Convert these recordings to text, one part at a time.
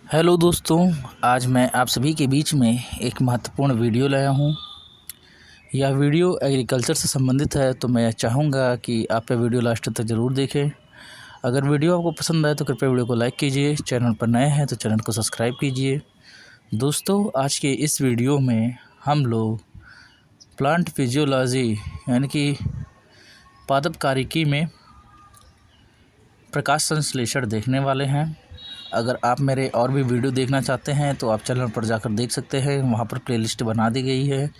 Hello दोस्तों, आज मैं आप सभी के बीच में एक महत्वपूर्ण वीडियो लाया हूँ। यह वीडियो एग्रीकल्चर से संबंधित है, तो मैं चाहूँगा कि आप यह वीडियो लास्ट तक ज़रूर देखें। अगर वीडियो आपको पसंद आए तो कृपया वीडियो को लाइक कीजिए। चैनल पर नए हैं तो चैनल को सब्सक्राइब कीजिए। दोस्तों, आज के इस वीडियो में हम लोग प्लांट फिजियोलॉजी यानी कि पादप कार्यकी में प्रकाश संश्लेषण देखने वाले हैं। अगर आप मेरे और भी वीडियो देखना चाहते हैं तो आप चैनल पर जाकर देख सकते हैं, वहाँ पर प्लेलिस्ट बना दी गई है।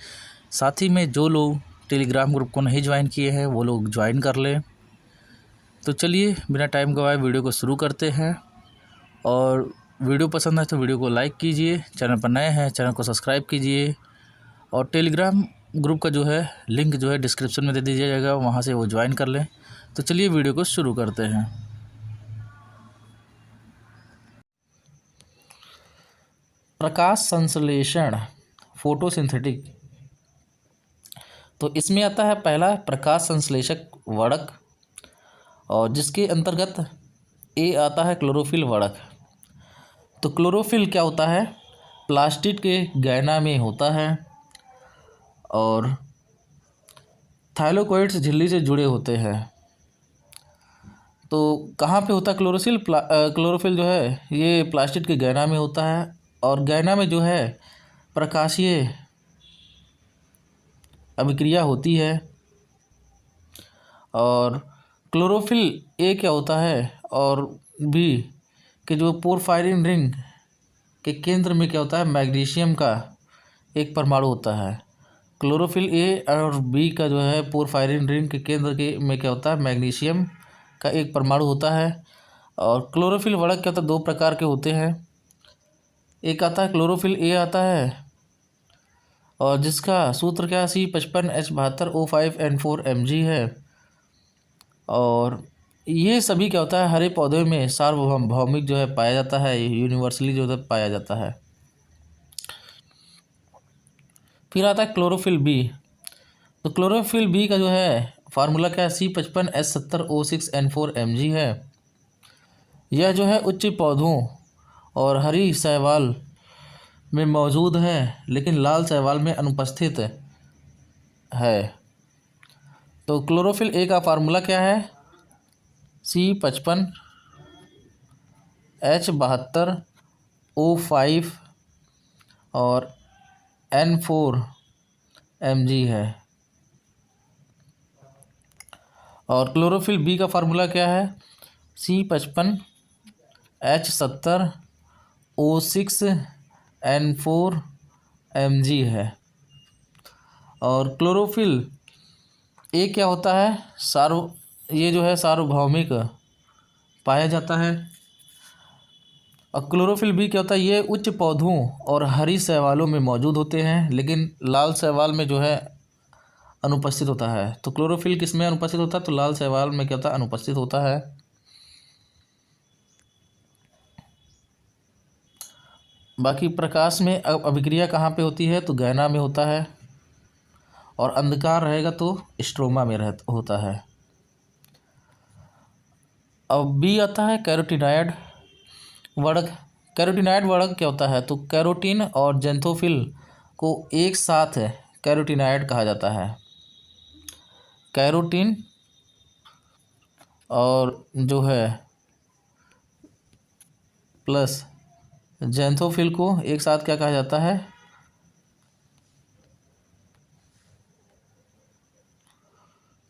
साथ ही में जो लोग टेलीग्राम ग्रुप को नहीं ज्वाइन किए हैं वो लोग ज्वाइन कर लें। तो चलिए बिना टाइम गवाए वीडियो को शुरू करते हैं। और वीडियो पसंद है तो वीडियो को लाइक कीजिए, चैनल पर नए हैं चैनल को सब्सक्राइब कीजिए। और टेलीग्राम ग्रुप का जो है लिंक जो है डिस्क्रिप्शन में दे दिया जाएगा, वहाँ से वो ज्वाइन कर लें। तो चलिए वीडियो को शुरू करते हैं। प्रकाश संश्लेषण फोटोसिंथेटिक, तो इसमें आता है पहला प्रकाश संश्लेषक वर्णक, और जिसके अंतर्गत ए आता है क्लोरोफिल वर्णक। तो क्लोरोफिल क्या होता है? प्लास्टिड के गैना में होता है और थाइलोकोइड्स झिल्ली से जुड़े होते हैं। तो कहाँ पे होता है क्लोरोफिल? क्लोरोफिल जो है ये प्लास्टिड के गैना में होता है, और गैना में जो है प्रकाशीय अभिक्रिया होती है। और क्लोरोफिल ए क्या होता है और बी के जो पोरफायरिन रिंग के केंद्र में क्या होता है? मैग्नीशियम का एक परमाणु होता है। क्लोरोफिल ए और बी का जो है पोरफायरिन रिंग के केंद्र के में क्या होता है? मैग्नीशियम का एक परमाणु होता है। और क्लोरोफिल वर्णक क्या होता है? दो प्रकार के होते हैं। एक आता है क्लोरोफिल ए आता है, और जिसका सूत्र क्या C55H72O5N4Mg है। और ये सभी क्या होता है? हरे पौधे में सार्वभौमिक जो है पाया जाता है, यूनिवर्सली जो है पाया जाता है। फिर आता है क्लोरोफिल बी। तो क्लोरोफिल बी का जो है फार्मूला क्या है? C55H70O6N4Mg है। यह जो है उच्च पौधों और हरी शैवाल में मौजूद है, लेकिन लाल शैवाल में अनुपस्थित है। तो क्लोरोफिल ए का फार्मूला क्या है? C55H72O5 और N4Mg है। और क्लोरोफिल बी का फार्मूला क्या है? C55H70O6N4Mg है। और क्लोरोफिल ए क्या होता है? ये जो है सार्वभौमिक पाया जाता है। और क्लोरोफिल बी क्या होता है? ये उच्च पौधों और हरी शैवालों में मौजूद होते हैं, लेकिन लाल शैवाल में जो है अनुपस्थित होता है। तो क्लोरोफिल किस में अनुपस्थित होता है? तो लाल शैवाल में क्या होता है? अनुपस्थित होता है। बाकी प्रकाश में अभिक्रिया कहाँ पे होती है? तो गैना में होता है, और अंधकार रहेगा तो स्ट्रोमा में होता है। अब बी आता है कैरोटीनॉयड वर्णक। कैरोटीनॉयड वर्णक क्या होता है? तो कैरोटीन और जेंथोफिल को एक साथ कैरोटीनॉयड कहा जाता है। कैरोटीन और जो है प्लस जेंथोफिल को एक साथ क्या कहा जाता है?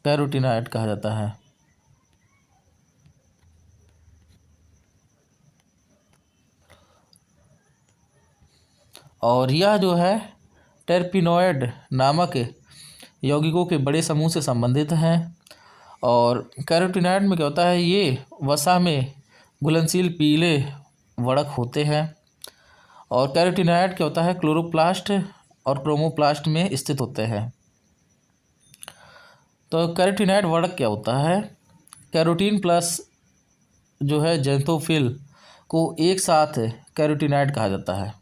कैरोटीनॉयड कहा जाता है। और यह जो है टेरपिनॉयड नामक यौगिकों के बड़े समूह से संबंधित हैं। और कैरोटीनॉयड में क्या होता है? ये वसा में घुलनशील पीले वर्णक होते हैं। और कैरोटीनॉयड क्या होता है? क्लोरोप्लास्ट और क्रोमोप्लास्ट में स्थित होते हैं। तो कैरोटीनॉयड वर्णक क्या होता है? कैरोटीन प्लस जो है जेंथोफिल को एक साथ कैरोटीनॉयड कहा जाता है।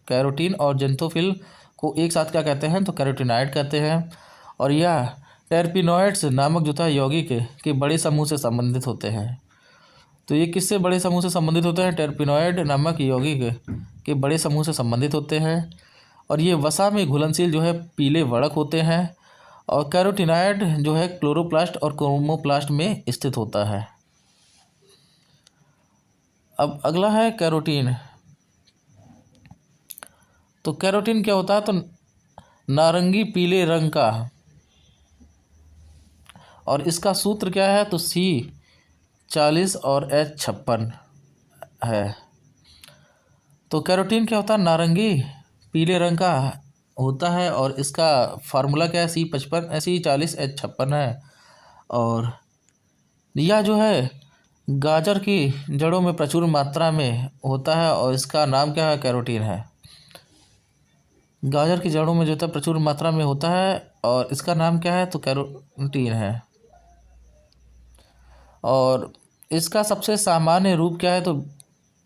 कैरोटीन और जेंथोफिल को एक साथ क्या कहते हैं? तो कैरोटीनॉयड कहते हैं। और यह टेरपिनॉयड्स नामक जो था यौगिक के बड़े समूह से संबंधित होते हैं। तो ये किससे बड़े समूह से संबंधित होते हैं? टेरपिनॉइड नामक यौगिक के बड़े समूह से संबंधित होते हैं। और ये वसा में घुलनशील जो है पीले वड़क होते हैं। और कैरोटिनॉइड जो है क्लोरोप्लास्ट और क्रोमोप्लास्ट में स्थित होता है। अब अगला है कैरोटीन। तो कैरोटीन क्या होता है? तो नारंगी पीले रंग का, और इसका सूत्र क्या है? तो C40 और H56 है। तो कैरोटीन क्या होता है? नारंगी पीले रंग का होता है और इसका फार्मूला क्या है? C40 H56 है। और यह जो है गाजर की जड़ों में प्रचुर मात्रा में होता है और इसका नाम क्या है? कैरोटीन है। गाजर की जड़ों में जो होता है प्रचुर मात्रा में होता है और इसका नाम क्या है? तो कैरोटीन है। और इसका सबसे सामान्य रूप क्या है? तो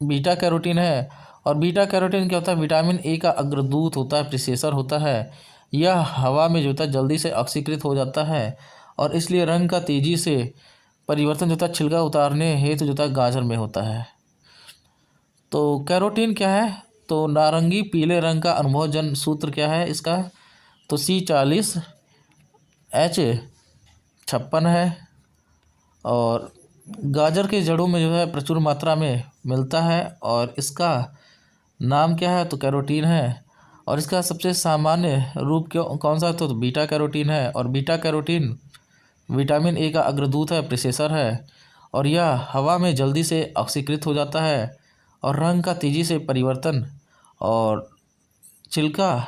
बीटा कैरोटीन है। और बीटा कैरोटीन क्या होता है? विटामिन ए का अग्रदूत होता है, प्रिसेसर होता है। यह हवा में जो होता है जल्दी से ऑक्सीकृत हो जाता है और इसलिए रंग का तेज़ी से परिवर्तन जो होता है छिलका उतारने हेतु जो होता है गाजर में होता है। तो कैरोटीन क्या है? तो नारंगी पीले रंग का अनुभवजन सूत्र क्या है इसका? तो C40 H56 है। और गाजर के जड़ों में जो है प्रचुर मात्रा में मिलता है और इसका नाम क्या है? तो कैरोटीन है। और इसका सबसे सामान्य रूप कौन सा है? तो बीटा कैरोटीन है। और बीटा कैरोटीन विटामिन ए का अग्रदूत है, प्रिसेसर है। और यह हवा में जल्दी से ऑक्सीकृत हो जाता है और रंग का तेज़ी से परिवर्तन और छिलका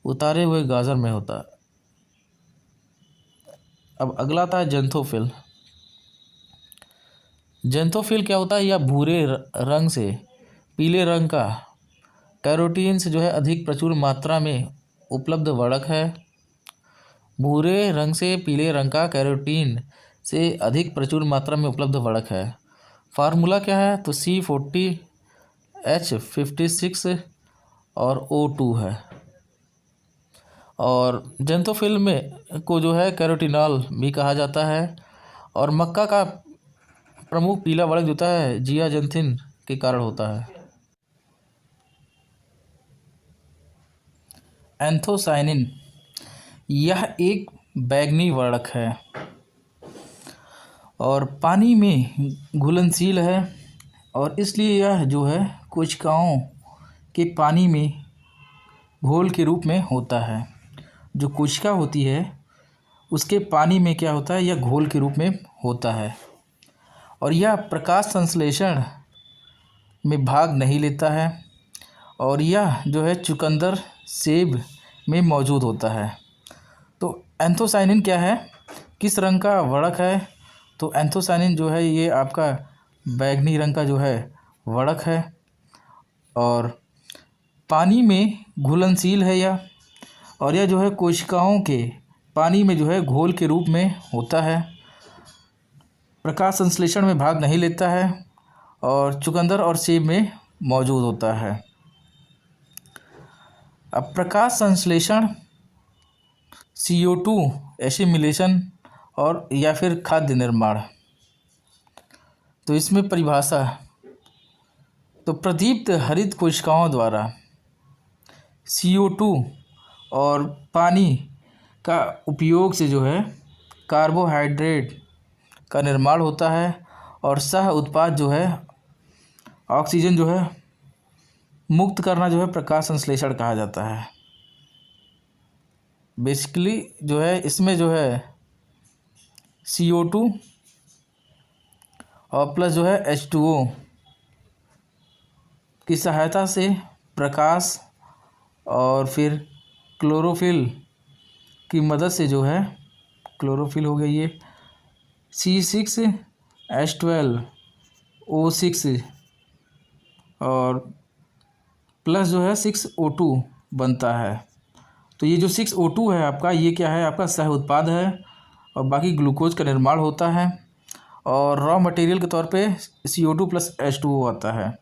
उतारे हुए गाजर में होता है। अब अगला आता है ज़ैंथोफिल। ज़ैंथोफिल क्या होता है? यह भूरे रंग से पीले रंग का कैरोटीन से जो है अधिक प्रचुर मात्रा में उपलब्ध वड़क है। भूरे रंग से पीले रंग का कैरोटीन से अधिक प्रचुर मात्रा में उपलब्ध वड़क है। फार्मूला क्या है? तो C40 H56 और O2 है। और ज़ैंथोफिल में को जो है कैरोटिनॉल भी कहा जाता है। और मक्का का प्रमुख पीला वड़क जो होता है जियाज़ैंथिन के कारण होता है। एंथोसाइनिन यह एक बैंगनी वड़क है और पानी में घुलनशील है और इसलिए यह जो है कोशिकाओं के पानी में घोल के रूप में होता है। जो कोशिका होती है उसके पानी में क्या होता है? यह घोल के रूप में होता है और यह प्रकाश संश्लेषण में भाग नहीं लेता है और यह जो है चुकंदर सेब में मौजूद होता है। तो एंथोसाइनिन क्या है? किस रंग का वड़क है? तो एंथोसाइनिन जो है ये आपका बैंगनी रंग का जो है वड़क है और पानी में घुलनशील है यह। और यह जो है कोशिकाओं के पानी में जो है घोल के रूप में होता है, प्रकाश संश्लेषण में भाग नहीं लेता है और चुकंदर और सेब में मौजूद होता है। अब प्रकाश संश्लेषण, CO2 एसिमिलेशन और या फिर खाद्य निर्माण। तो इसमें परिभाषा, तो प्रदीप्त हरित कोशिकाओं द्वारा CO2 और पानी का उपयोग से जो है कार्बोहाइड्रेट का निर्माण होता है और सह उत्पाद जो है ऑक्सीजन जो है मुक्त करना जो है प्रकाश संश्लेषण कहा जाता है। बेसिकली जो है इसमें जो है CO2 और प्लस जो है H2O की सहायता से प्रकाश और फिर क्लोरोफिल की मदद से जो है क्लोरोफिल हो गई, ये C6H12O6 और प्लस जो है 6O2 बनता है। तो ये जो 6O2 है आपका, ये क्या है? आपका सह उत्पाद है और बाकी ग्लूकोज का निर्माण होता है और रॉ मटेरियल के तौर पे CO2 प्लस H2O आता है।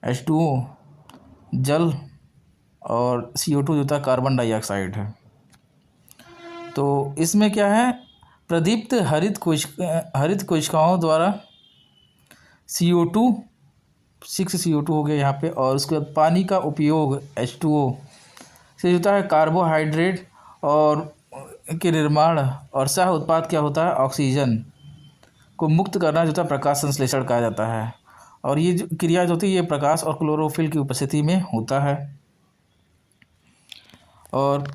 H2O जल और CO2 जो होता है कार्बन डाइऑक्साइड है। तो इसमें क्या है? प्रदीप्त हरित कोशिकाओं द्वारा CO2 6CO2 हो गया यहाँ पे, और उसके बाद पानी का उपयोग H2O से होता है कार्बोहाइड्रेट और के निर्माण, और सह उत्पाद क्या होता है ऑक्सीजन को मुक्त करना जो होता है प्रकाश संश्लेषण कहा जाता है। और ये जो क्रिया जो होती है ये प्रकाश और क्लोरोफिल की उपस्थिति में होता है। और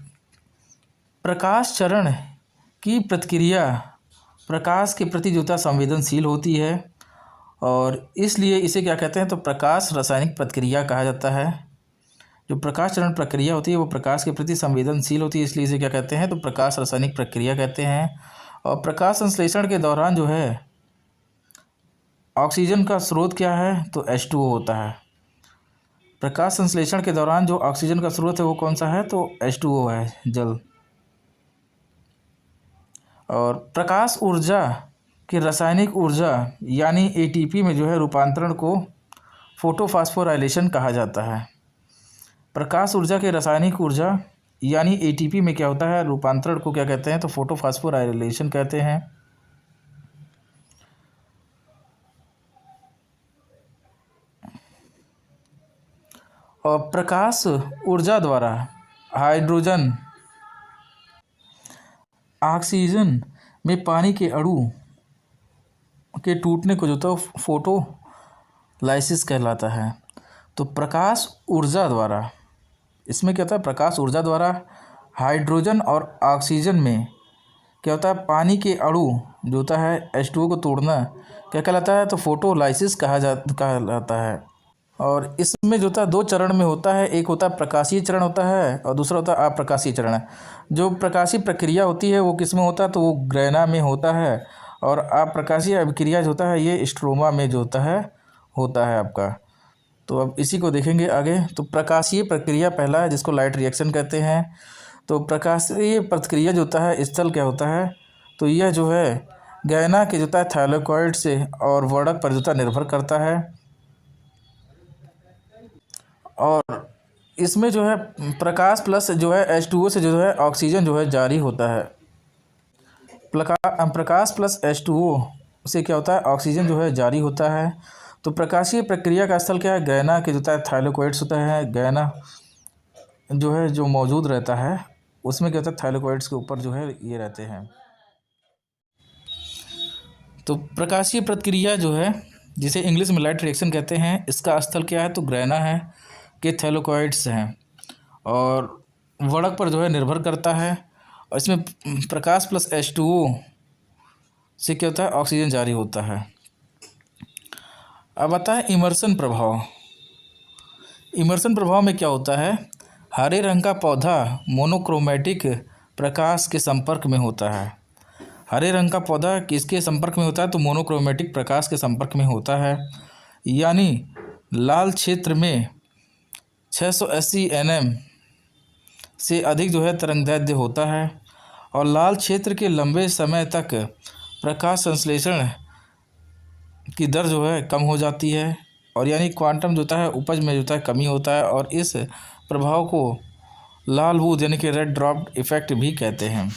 प्रकाश चरण की प्रतिक्रिया प्रकाश के प्रति जो होता है संवेदनशील होती है, और इसलिए इसे क्या कहते हैं तो प्रकाश रासायनिक प्रतिक्रिया कहा जाता है। जो प्रकाश चरण प्रक्रिया होती है वो प्रकाश के प्रति संवेदनशील होती है, इसलिए इसे क्या कहते हैं तो प्रकाश रासायनिक प्रक्रिया कहते हैं। और प्रकाश संश्लेषण के दौरान जो है ऑक्सीजन का स्रोत क्या है तो H2O होता है। प्रकाश संश्लेषण के दौरान जो ऑक्सीजन का स्रोत है वो कौन सा है तो H2O है, जल। और प्रकाश ऊर्जा की रासायनिक ऊर्जा यानी ATP में जो है रूपांतरण को फोटोफॉस्फोराइलेशन कहा जाता है। प्रकाश ऊर्जा के रासायनिक ऊर्जा यानी ATP में क्या होता है रूपांतरण को क्या कहते हैं तो फोटोफॉस्फोराइलेशन कहते हैं। और प्रकाश ऊर्जा द्वारा हाइड्रोजन ऑक्सीजन में पानी के अणु के टूटने को जो तो फोटोलाइसिस कहलाता है। तो प्रकाश ऊर्जा द्वारा इसमें क्या होता है प्रकाश ऊर्जा द्वारा हाइड्रोजन और ऑक्सीजन में क्या होता है पानी के अणु जो होता है H2O को तोड़ना क्या कहलाता है तो फोटोलाइसिस कहलाता है। और इसमें जो होता है दो चरण में होता है, एक होता है प्रकाशीय चरण होता है और दूसरा होता है अप्रकाशीय चरण। जो प्रकाशीय प्रक्रिया होती है वो किस में होता है तो वो ग्रैना में होता है, और अप्रकाशीय अभिक्रिया जो होता है ये स्ट्रोमा में जो होता है आपका। तो अब इसी को देखेंगे आगे। तो प्रकाशीय प्रक्रिया पहला है जिसको लाइट रिएक्शन कहते हैं। तो प्रकाशीय प्रतिक्रिया जो होता है स्थल क्या होता है तो यह जो है ग्रैना के जो होता है थैलेकॉइड से और वर्णक पर जो होता है निर्भर करता है। और इसमें जो है प्रकाश प्लस जो है H2O से जो है ऑक्सीजन जो है जारी होता है। प्रकाश प्लस H2O से क्या होता है ऑक्सीजन जो है जारी होता है। तो प्रकाशीय प्रक्रिया का स्थल क्या है ग्रैना के जो होता है थैलेकॉइड्स होता है। ग्रैना जो है जो मौजूद रहता है उसमें क्या होता है थैलेकॉइड्स के ऊपर जो है ये रहते हैं। तो प्रकाशीय प्रक्रिया जो है जिसे इंग्लिश में लाइट रिएक्शन कहते हैं इसका स्थल क्या है तो ग्रैना है के थैलेकॉइड्स हैं और वर्णक पर जो है निर्भर करता है। और इसमें प्रकाश प्लस H2O से क्या होता है ऑक्सीजन जारी होता है। अब आता है इमर्सन प्रभाव। इमर्सन प्रभाव में क्या होता है हरे रंग का पौधा मोनोक्रोमेटिक प्रकाश के संपर्क में होता है। हरे रंग का पौधा किसके संपर्क में होता है तो मोनोक्रोमेटिक प्रकाश के संपर्क में होता है। यानी लाल क्षेत्र में 680 nm से अधिक जो है तरंगदैर्ध्य होता है, और लाल क्षेत्र के लंबे समय तक प्रकाश संश्लेषण की दर जो है कम हो जाती है, और यानी क्वांटम जो होता है उपज में जो होता है कमी होता है। और इस प्रभाव को लाल बूंद यानी कि रेड ड्रॉप इफ़ेक्ट भी कहते हैं।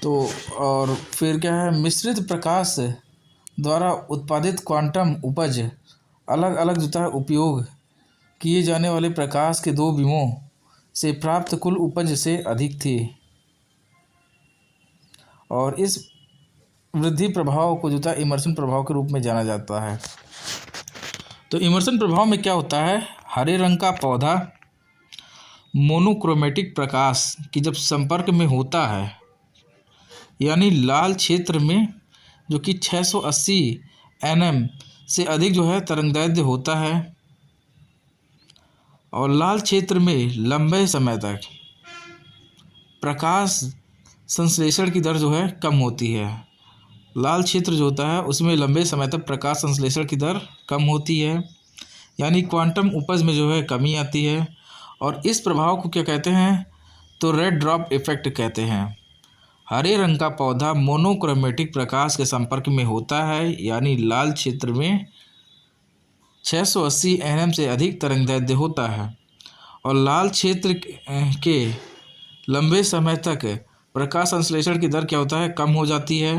तो और फिर क्या है मिश्रित प्रकाश द्वारा उत्पादित क्वांटम उपज अलग अलग जो होता है उपयोग किए जाने वाले प्रकाश के दो बीमों से प्राप्त कुल उपज से अधिक थी। और इस वृद्धि प्रभाव को जो था इमर्सन प्रभाव के रूप में जाना जाता है। तो इमर्सन प्रभाव में क्या होता है हरे रंग का पौधा मोनोक्रोमेटिक प्रकाश की जब संपर्क में होता है, यानी लाल क्षेत्र में जो कि 680 nm से अधिक जो है तरंगदैर्ध्य होता है, और लाल क्षेत्र में लंबे समय तक प्रकाश संश्लेषण की दर जो है कम होती है। लाल क्षेत्र जो होता है उसमें लंबे समय तक प्रकाश संश्लेषण की दर कम होती है, यानी क्वांटम उपज में जो है कमी आती है। और इस प्रभाव को क्या कहते हैं तो रेड ड्रॉप इफ़ेक्ट कहते हैं। हरे रंग का पौधा मोनोक्रोमेटिक प्रकाश के संपर्क में होता है, यानी लाल क्षेत्र में 680 nm से अधिक तरंगदैर्ध्य होता है, और लाल क्षेत्र के लंबे समय तक प्रकाश संश्लेषण की दर क्या होता है, कम हो जाती है,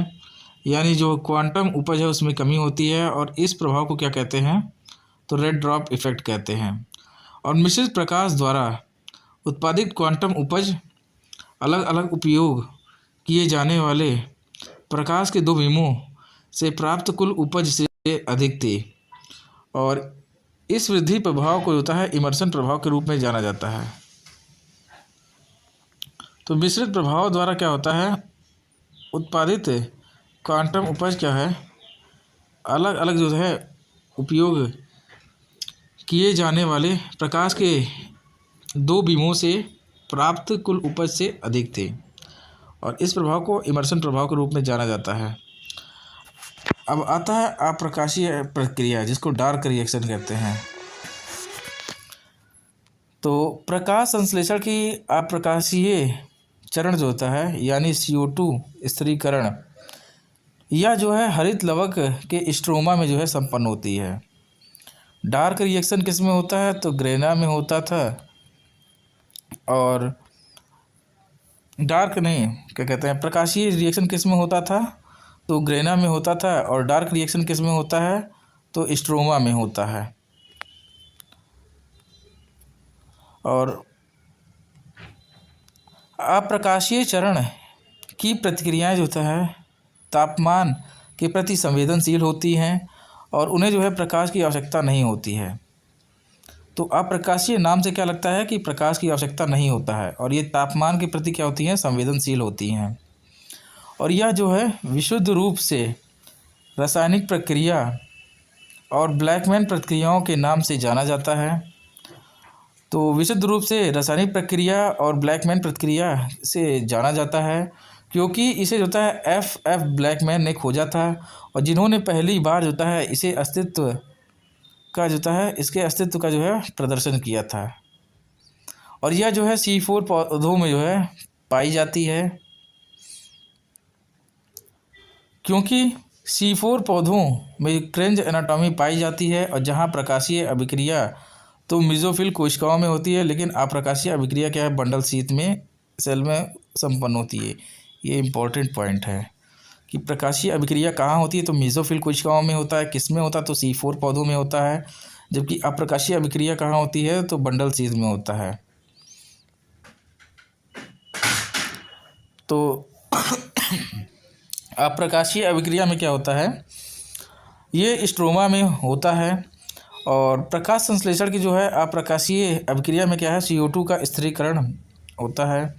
यानी जो क्वांटम उपज है उसमें कमी होती है, और इस प्रभाव को क्या कहते हैं, तो रेड ड्रॉप इफेक्ट कहते हैं। और मिश्रित प्रकाश द्वारा उत्पादित क्वांटम उपज अलग अलग उपयोग किए जाने वाले प्रकाश के दो बीमों से प्राप्त कुल उपज से अधिक थी, और इस वृद्धि प्रभाव को होता है इमर्सन प्रभाव के रूप में जाना जाता है। तो मिश्रित प्रभाव द्वारा क्या होता है, उत्पादित क्वांटम उपज क्या है, अलग अलग जो है उपयोग किए जाने वाले प्रकाश के दो बीमों से प्राप्त कुल उपज से अधिक थे, और इस प्रभाव को इमर्सन प्रभाव के रूप में जाना जाता है। अब आता है अप्रकाशीय प्रक्रिया, जिसको डार्क रिएक्शन कहते हैं। तो प्रकाश संश्लेषण की अप्रकाशीय चरण जो होता है, यानी CO2 स्थिरीकरण, यह जो है हरित लवक के स्ट्रोमा में जो है संपन्न होती है। डार्क रिएक्शन किस में होता है, तो ग्रेना में होता था, और डार्क नहीं क्या कहते हैं, प्रकाशीय रिएक्शन किस में होता था, तो ग्रेना में होता था, और डार्क रिएक्शन किस में होता है, तो स्ट्रोमा में होता है। और अप्रकाशीय चरण की प्रतिक्रियाएं जो होता है तापमान के प्रति संवेदनशील होती हैं, और उन्हें जो है प्रकाश की आवश्यकता नहीं होती है। तो अप्रकाशीय नाम से क्या लगता है कि प्रकाश की आवश्यकता नहीं होता है, और ये तापमान के प्रति क्या होती हैं, संवेदनशील होती हैं। और यह जो है विशुद्ध रूप से रासायनिक प्रक्रिया और ब्लैकमैन प्रक्रियाओं के नाम से जाना जाता है। तो विशुद्ध रूप से रासायनिक प्रक्रिया और ब्लैकमैन प्रक्रिया से जाना जाता है, क्योंकि इसे जो होता है F ब्लैकमैन ने खोजा था, और जिन्होंने पहली बार जो होता है इसे अस्तित्व का जो होता है इसके अस्तित्व का जो है प्रदर्शन किया था। और यह जो है C4 पौधों में जो है पाई जाती है, क्योंकि C4 पौधों में क्रेंज एनाटॉमी पाई जाती है, और जहाँ प्रकाशीय अभिक्रिया तो मेसोफिल कोशिकाओं में होती है, लेकिन अप्रकाशीय अभिक्रिया क्या है, बंडल शीत में सेल में संपन्न होती है। ये इम्पोर्टेंट पॉइंट है कि प्रकाशीय अभिक्रिया कहाँ होती है, तो मेसोफिल कोशिकाओं में होता है। किस में होता है, तो C4 पौधों में होता है। जबकि अप्रकाशीय अभिक्रिया कहाँ होती है, तो बंडल शीत में होता है। तो अप्रकाशीय अभिक्रिया में क्या होता है, ये स्ट्रोमा में होता है, और प्रकाश संश्लेषण की जो है अप्रकाशीय अभिक्रिया में क्या है, CO2 का स्थिरीकरण होता है।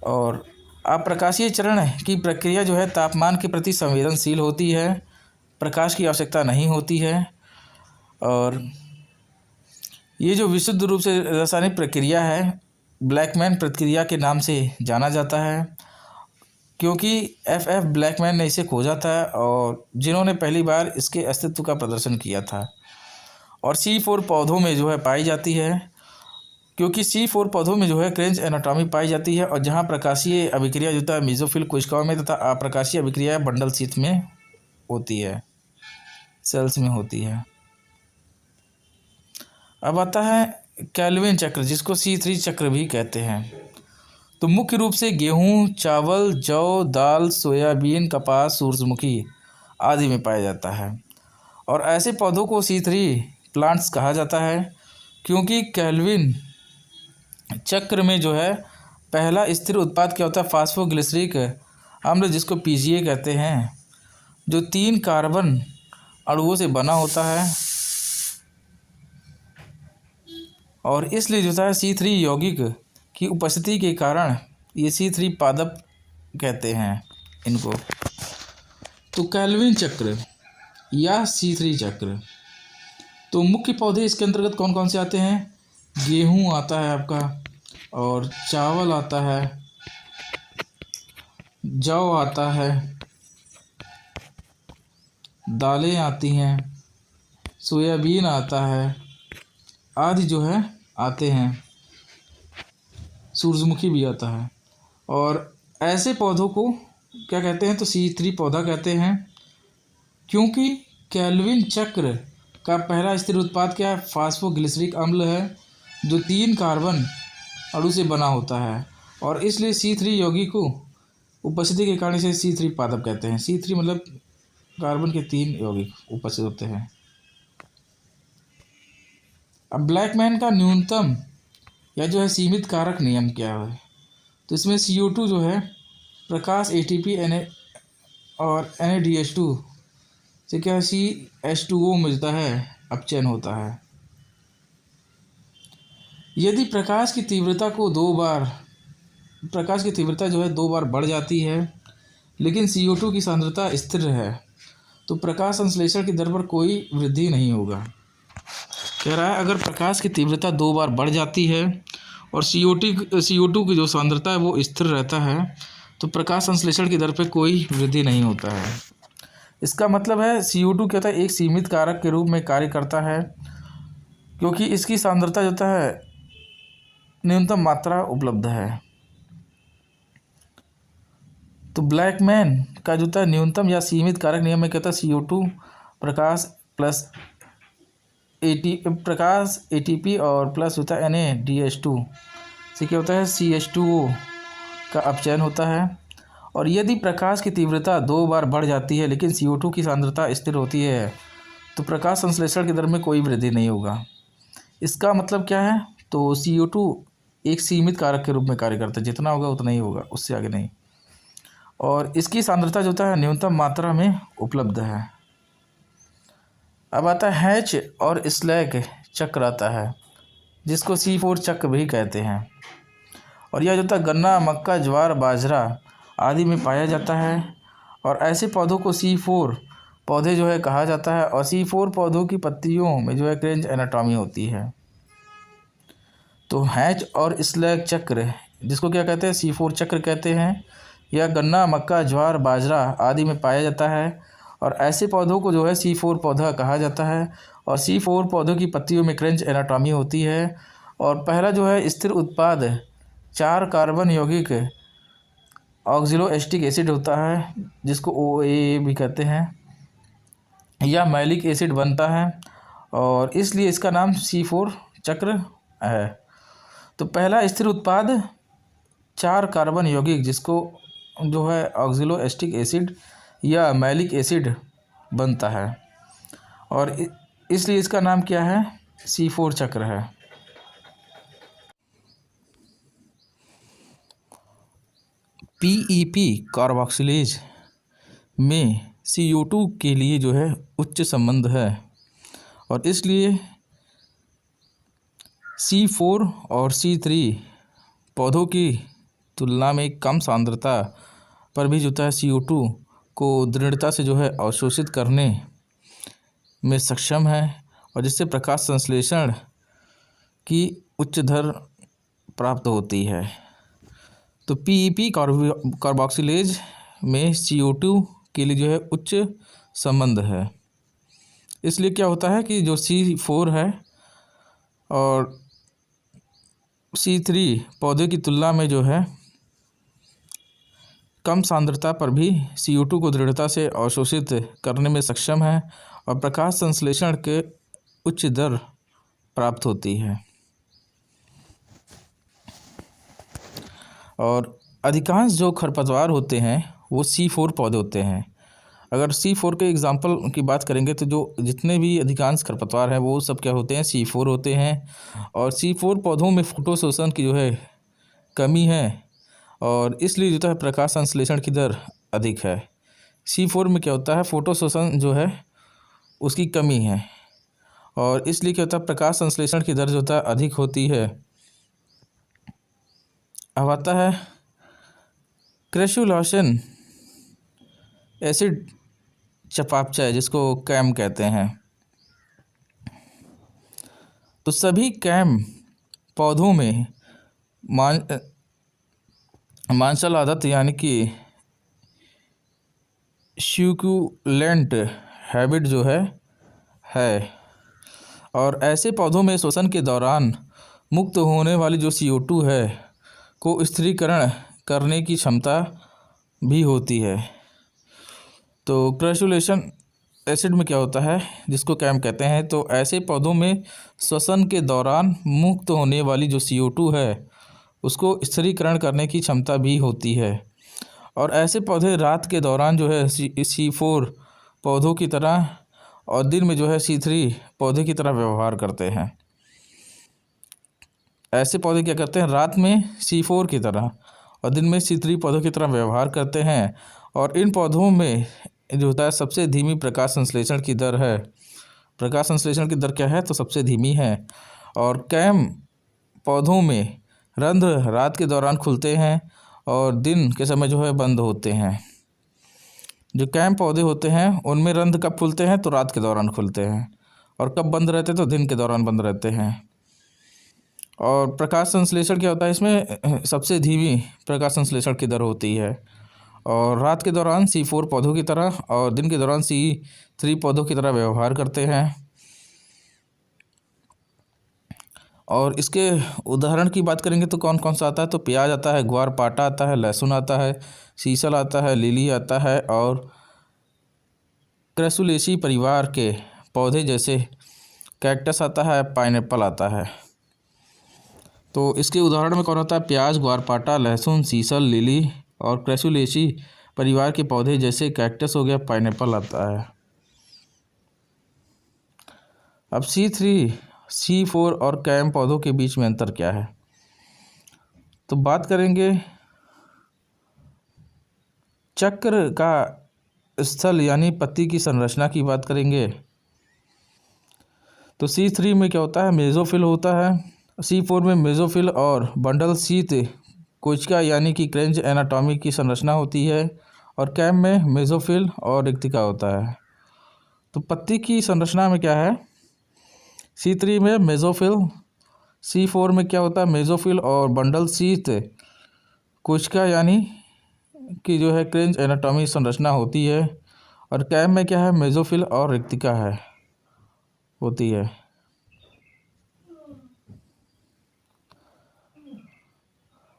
और अप्रकाशीय चरण की प्रक्रिया जो है तापमान के प्रति संवेदनशील होती है, प्रकाश की आवश्यकता नहीं होती है। और ये जो विशुद्ध रूप से रासायनिक प्रक्रिया है ब्लैकमैन प्रक्रिया के नाम से जाना जाता है, क्योंकि F ब्लैकमैन ने इसे खोजा था, और जिन्होंने पहली बार इसके अस्तित्व का प्रदर्शन किया था। और C4 पौधों में जो है पाई जाती है, क्योंकि C4 पौधों में जो है क्रेंज एनाटॉमी पाई जाती है, और जहाँ प्रकाशीय अभिक्रिया जो होता है मेसोफिल कोशिकाओं में तथा अप्रकाशीय अभिक्रिया बंडल शीत में होती है, सेल्स में होती है। अब आता है केल्विन चक्र, जिसको C3 चक्र भी कहते हैं। तो मुख्य रूप से गेहूँ, चावल, जौ, दाल, सोयाबीन, कपास, सूरजमुखी आदि में पाया जाता है। और ऐसे पौधों को C3 प्लांट्स कहा जाता है, क्योंकि केल्विन चक्र में जो है पहला स्थिर उत्पाद क्या होता है, फास्फोग्लिसरिक अम्ल, जिसको PGA कहते हैं, जो 3 कार्बन अणुओं से बना होता है। और इसलिए जो होता है C3 यौगिक की उपस्थिति के कारण ये C3 पादप कहते हैं इनको। तो केल्विन चक्र या C3 चक्र, तो मुख्य पौधे इसके अंतर्गत कौन कौन से आते हैं, गेहूँ आता है आपका, और चावल आता है, जौ आता है, दालें आती हैं, सोयाबीन आता है, आदि जो है आते हैं, सूरजमुखी भी आता है। और ऐसे पौधों को क्या कहते हैं, तो C3 पौधा कहते हैं, क्योंकि केल्विन चक्र का पहला स्थिर उत्पाद क्या है, फास्फोग्लिसरिक अम्ल है, जो 3 कार्बन अणु से बना होता है। और इसलिए C3 यौगिक को उपस्थिति के कारण इसे C3 पादप कहते हैं। C3 मतलब कार्बन के 3 यौगिक उपस्थित होते हैं। अब ब्लैकमैन का न्यूनतम या जो है सीमित कारक नियम क्या है? तो इसमें CO2 जो है प्रकाश ATP और NADH2 से क्या CH2O मिलता है, अपचयन होता है। यदि प्रकाश की तीव्रता जो है 2 बार बढ़ जाती है लेकिन CO2 की सांद्रता स्थिर है तो प्रकाश संश्लेषण की दर पर कोई वृद्धि नहीं होगा। कह रहा है अगर प्रकाश की तीव्रता 2 बार बढ़ जाती है और CO2 की जो सांद्रता है वो स्थिर रहता है तो प्रकाश संश्लेषण की दर पर कोई वृद्धि नहीं होता है। इसका मतलब है CO2 क्या होता है, एक सीमित कारक के रूप में कार्य करता है क्योंकि इसकी सांद्रता जो होता है न्यूनतम मात्रा उपलब्ध है। तो ब्लैकमैन का जो होता है न्यूनतम या सीमित कारक नियम में कहता है CO2 प्रकाश ATP और प्लस होता है NADH2 से क्या होता है CH2O का अपचयन होता है। और यदि प्रकाश की तीव्रता 2 बार बढ़ जाती है लेकिन CO2 की सांद्रता स्थिर होती है तो प्रकाश संश्लेषण की दर में कोई वृद्धि नहीं होगा। इसका मतलब क्या है, तो CO2 एक सीमित कारक के रूप में कार्य करता है, जितना होगा उतना ही होगा, उससे आगे नहीं। और इसकी सांद्रता जो होता है न्यूनतम मात्रा में उपलब्ध है। अब आता है हैच और स्लैग चक्र आता है जिसको C4 चक्र भी कहते हैं। और यह जो होता है गन्ना, मक्का, ज्वार, बाजरा आदि में पाया जाता है। और ऐसे पौधों को C4 पौधे जो है कहा जाता है। और C4 पौधों की पत्तियों में जो है क्रेंच एनाटॉमी होती है। तो हैच और स्लैग चक्र जिसको क्या कहते हैं, C4 चक्र कहते हैं। यह गन्ना, मक्का, ज्वार, बाजरा आदि में पाया जाता है। और ऐसे पौधों को जो है C4 पौधा कहा जाता है। और C4 पौधों की पत्तियों में क्रेंच एनाटॉमी होती है। और पहला जो है स्थिर उत्पाद 4 कार्बन यौगिक ऑक्सिलोएस्टिक एसिड होता है जिसको OAA भी कहते हैं। यह मैलिक एसिड बनता है और इसलिए इसका नाम C4 चक्र है। तो पहला स्थिर उत्पाद 4 कार्बन यौगिक जिसको जो है ऑक्सिलोएस्टिक एसिड या मैलिक एसिड बनता है और इसलिए इसका नाम क्या है, C4 चक्र है। PEP कार्बोक्सिलेज में CO2 के लिए जो है उच्च संबंध है और इसलिए C4 और C3 पौधों की तुलना में कम सांद्रता पर भी जो है CO2 को दृढ़ता से जो है अवशोषित करने में सक्षम है और जिससे प्रकाश संश्लेषण की उच्च दर प्राप्त होती है। तो PEP कार्बोक्सिलेज में CO2 के लिए जो है उच्च संबंध है। इसलिए क्या होता है कि जो C4 है और C3 पौधे की तुलना में जो है कम सांद्रता पर भी CO2 को दृढ़ता से अवशोषित करने में सक्षम है और प्रकाश संश्लेषण के उच्च दर प्राप्त होती है। और अधिकांश जो खरपतवार होते हैं वो C4 पौधे होते हैं। अगर C4 के एग्जाम्पल की बात करेंगे तो जो जितने भी अधिकांश खरपतवार हैं वो सब क्या होते हैं, C4 होते हैं। और C4 पौधों में फोटोशोषण की जो है कमी है और इसलिए जो है प्रकाश संश्लेषण की दर अधिक है। C4 में क्या होता है, फोटोशोषण जो है उसकी कमी है और इसलिए क्या होता है प्रकाश संश्लेषण की दर जो होता है अधिक होती है। अब आता है क्रेसुलोनिक एसिड चयापचय जिसको कैम कहते हैं। तो सभी कैम पौधों में मांसल आदत यानी कि सक्यूलेंट हैबिट जो है और ऐसे पौधों में श्वसन के दौरान मुक्त होने वाली जो CO2 है को स्थिरीकरण करने की क्षमता भी होती है। तो क्रेसुलोनिक एसिड में क्या होता है जिसको कैम कहते हैं, तो ऐसे पौधों में श्वसन के दौरान मुक्त होने वाली जो CO2 है उसको स्थिरीकरण करने की क्षमता भी होती है। और ऐसे पौधे रात के दौरान जो है C4 पौधों की तरह और दिन में जो है C3 पौधे की तरह व्यवहार करते हैं। ऐसे पौधे क्या करते हैं, रात में C4 की तरह और दिन में C3 पौधों की तरह व्यवहार करते हैं। और इन पौधों में जो होता है सबसे धीमी प्रकाश संश्लेषण की दर है। प्रकाश संश्लेषण की दर क्या है, तो सबसे धीमी है। और कैम पौधों में रंध्र रात के दौरान खुलते हैं और दिन के समय जो है बंद होते हैं। जो कैम पौधे होते हैं उनमें रंध्र कब खुलते हैं, तो रात के दौरान खुलते हैं, और कब बंद रहते हैं, तो दिन के दौरान बंद रहते हैं। और प्रकाश संश्लेषण क्या होता है, इसमें सबसे धीमी प्रकाश संश्लेषण की दर होती है। और रात के दौरान C4 पौधों की तरह और दिन के दौरान C3 पौधों की तरह व्यवहार करते हैं। और इसके उदाहरण की बात करेंगे तो कौन कौन सा आता है, तो प्याज आता है, ग्वारपाठा आता है, लहसुन आता है, सीसल आता है, लिली आता है, और क्रसुलेसी परिवार के पौधे जैसे कैक्टस आता है, पाइनएप्पल आता है। तो इसके उदाहरण में कौन होता है, प्याज, ग्वारपाठा, लहसुन, सीसल, लिली और क्रसुलेसी परिवार के पौधे जैसे कैक्टस हो गया, पाइनएप्पल आता है। अब C3, C4 और कैम पौधों के बीच में अंतर क्या है, तो बात करेंगे चक्र का स्थल यानी पत्ती की संरचना की बात करेंगे। तो C3 में क्या होता है, मेसोफिल होता है। C4 में मेसोफिल और बंडल शीत कोशिका यानी कि क्रेंच एनाटॉमी की संरचना होती है। और कैम में मेसोफिल और रिक्तिका होता है। तो पत्ती की संरचना में क्या है, C3 में मेसोफिल, C4 में क्या होता है, मेसोफिल और बंडल शीत कोशिका यानी कि जो है क्रेंच एनाटॉमी संरचना होती है। और कैम में क्या है, मेसोफिल और रिक्तिका है होती है।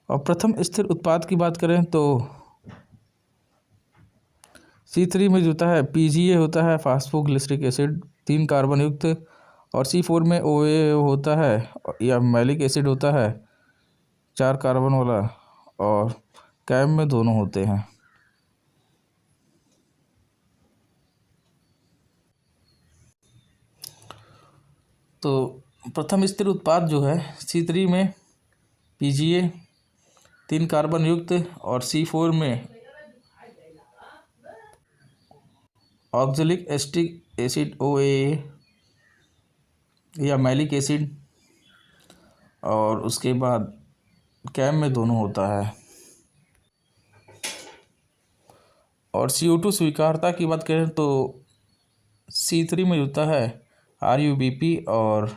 और प्रथम स्थिर उत्पाद की बात करें तो C3 में जो होता है PGA होता है, फास्फोग्लिसरिक एसिड 3 कार्बन युक्त। और C4 में OA होता है या मैलिक एसिड होता है 4 कार्बन वाला। और कैम में दोनों होते हैं। तो प्रथम स्थिर उत्पाद जो है C3 में PGA 3 कार्बन युक्त और C4 में ऑक्जेलिक एसिटिक एसिड OAA या मैलिक एसिड। और उसके बाद कैम में दोनों होता है। और CO2 स्वीकार्यता की बात करें तो C3 में होता है RUBP और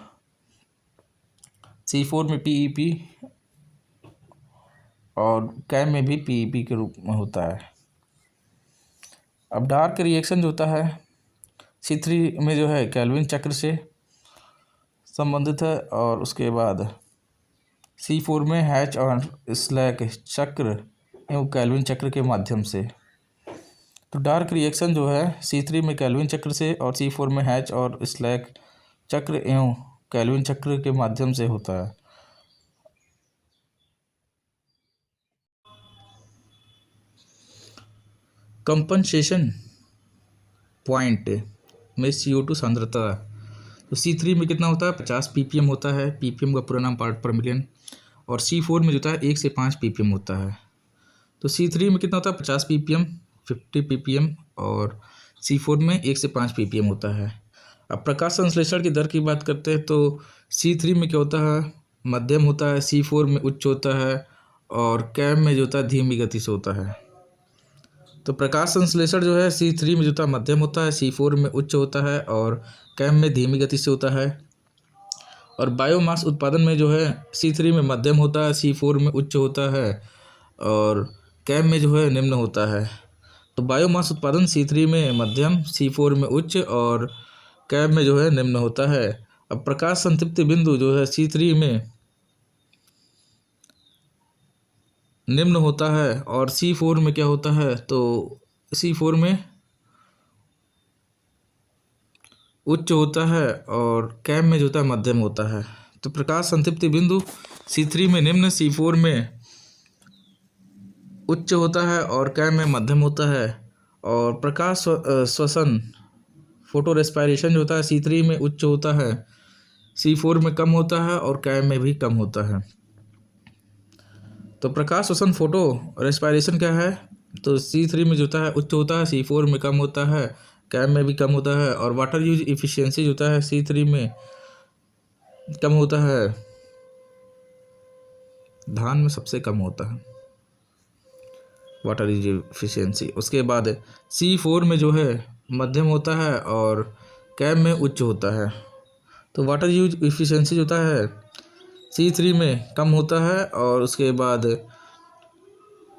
C4 में PEP और कैम में भी PEP के रूप में होता है। अब डार्क रिएक्शन जो होता है C3 में जो है केल्विन चक्र से संबंधित है। और उसके बाद C4 में हैच और स्लैक चक्र एवं केल्विन चक्र के माध्यम से। तो डार्क रिएक्शन जो है C3 में केल्विन चक्र से और C4 में हैच और स्लैक चक्र एवं केल्विन चक्र के माध्यम से होता है। कंपनसेशन पॉइंट में CO2 सांद्रता, तो C3 में कितना होता है, 50 ppm होता है। ppm का पूरा नाम पार्ट पर मिलियन। और C4 में जो होता है 1 से 5 ppm होता है। तो C3 में कितना होता है, 50 ppm, 50 ppm। और C4 में 1 से 5 ppm होता है। अब प्रकाश संश्लेषण की दर की बात करते हैं तो C3 में क्या होता है, मध्यम होता है। C4 में उच्च होता है। और कैम में जो होता है धीमी गति से होता है। तो प्रकाश संश्लेषण जो है C3 में जो होता है मध्यम होता है, C4 में उच्च होता है और कैम में धीमी गति से होता है। और बायोमास उत्पादन में जो है C3 में मध्यम होता है, C4 में उच्च होता है और कैम में जो है निम्न होता है। तो बायोमास उत्पादन C3 में मध्यम, C4 में उच्च और कैम में जो है निम्न होता है। अब प्रकाश संतृप्ति बिंदु जो है C3 में निम्न होता है और C4 में क्या होता है, तो C4 में उच्च होता है और कैम में जो होता है मध्यम होता है। तो प्रकाश संतृप्ति बिंदु C3 में निम्न, C4 में उच्च होता है और कैम में मध्यम होता है। और प्रकाश श्वसन फोटो रेस्पायरेशन जो होता है C3 में उच्च होता है, C4 में कम होता है और कैम में भी कम होता है। तो प्रकाश श्वसन फोटो रेस्पायरेशन क्या है, तो C3 में जो होता है उच्च होता है, C4 में कम होता है, कैम में भी कम होता है। और वाटर यूज इफिशियंसी जो होता है C3 में कम होता है, धान में सबसे कम होता है वाटर यूज इफिशियंसी। उसके बाद C4 में जो है मध्यम होता है और कैम में उच्च होता है। तो वाटर यूज इफिशियंसी जो होता है C3 में कम होता है और उसके बाद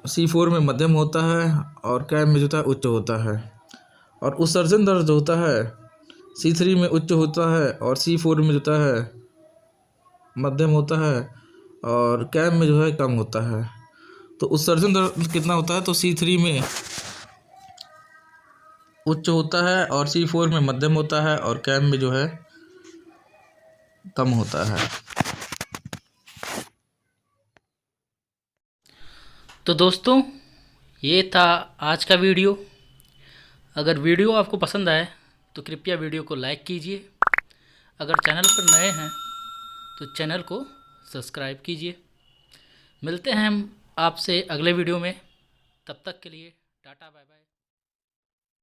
C4 में मध्यम होता है और कैम में जो होता है उच्च होता है। और उत्सर्जन दर जो होता है C3 में उच्च होता है और C4 में जो होता है मध्यम होता है और कैम में जो है कम होता है। तो उत्सर्जन दर कितना होता है, तो C3 में उच्च होता है और C4 में मध्यम होता है और कैम में जो है कम होता है। तो दोस्तों, ये था आज का वीडियो। अगर वीडियो आपको पसंद आए तो कृपया वीडियो को लाइक कीजिए। अगर चैनल पर नए हैं तो चैनल को सब्सक्राइब कीजिए। मिलते हैं हम आपसे अगले वीडियो में। तब तक के लिए टाटा बाय बाय।